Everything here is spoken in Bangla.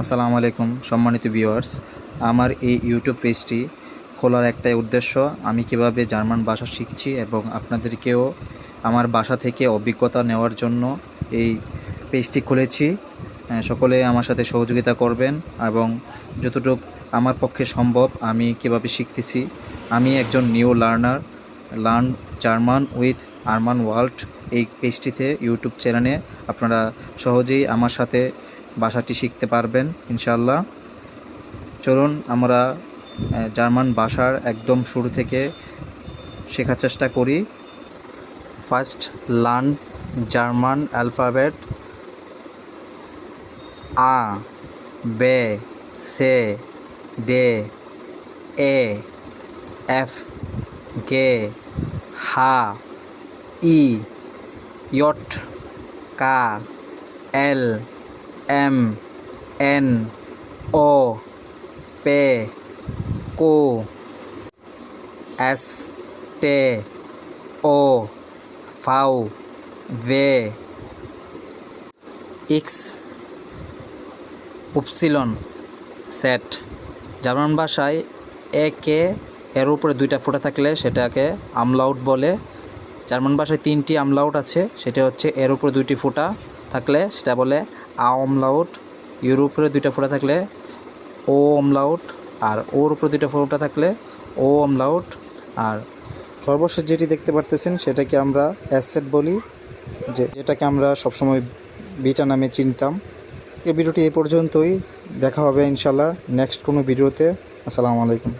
আসসালামু আলাইকুম সম্মানিত ভিউয়ার্স। আমার এই ইউটিউব পেজটি খোলার একটাই উদ্দেশ্য, আমি কিভাবে জার্মান ভাষা শিখছি এবং আপনাদেরকেও আমার ভাষা থেকে অভিজ্ঞতা নেওয়ার জন্য এই পেজটি খুলেছি। সকলে আমার সাথে সহযোগিতা করবেন এবং যতটুকু আমার পক্ষে সম্ভব আমি কিভাবে শিখতেছি। আমি একজন new learn German with Arman world এই পেজটিতে ইউটিউব চ্যানেলে আপনারা সহজেই আমার সাথে ভাষাটি শিখতে পারবেন ইনশাআল্লাহ। চলুন আমরা জার্মান ভাষার একদম শুরু থেকে শেখার চেষ্টা করি। ফার্স্ট লার্ন জার্মান অ্যালফাবেট আ বে সে ডে এ এফ গে হা ই ইয়ট কা এল এম এন ও পে কো এস টে ও ফাউ ভে এক্স উপসিলন সেট। জার্মান ভাষায় একে এর উপরে দুইটা ফোঁটা থাকলে সেটাকে আমলাউট বলে। জার্মান ভাষায় তিনটি আমলাউট আছে, সেটা হচ্ছে এর উপরে দুইটি ফোঁটা থাকলে সেটা বলে আমলাউট, ইউর উপরে দুইটা ফোঁটা থাকলে ও আমলাউট, আর ওর উপরে দুইটা ফোঁটা থাকলে ও আমলাউট। আর সর্বশেষ যেটি দেখতে পারতেছেন সেটাকে আমরা অ্যাসেট বলি, যেটাকে আমরা সবসময় বিটা নামে চিনতাম। এই ভিডিওটি এই পর্যন্তই, দেখা হবে ইনশাল্লাহ নেক্সট কোনো ভিডিওতে। আসসালামু আলাইকুম।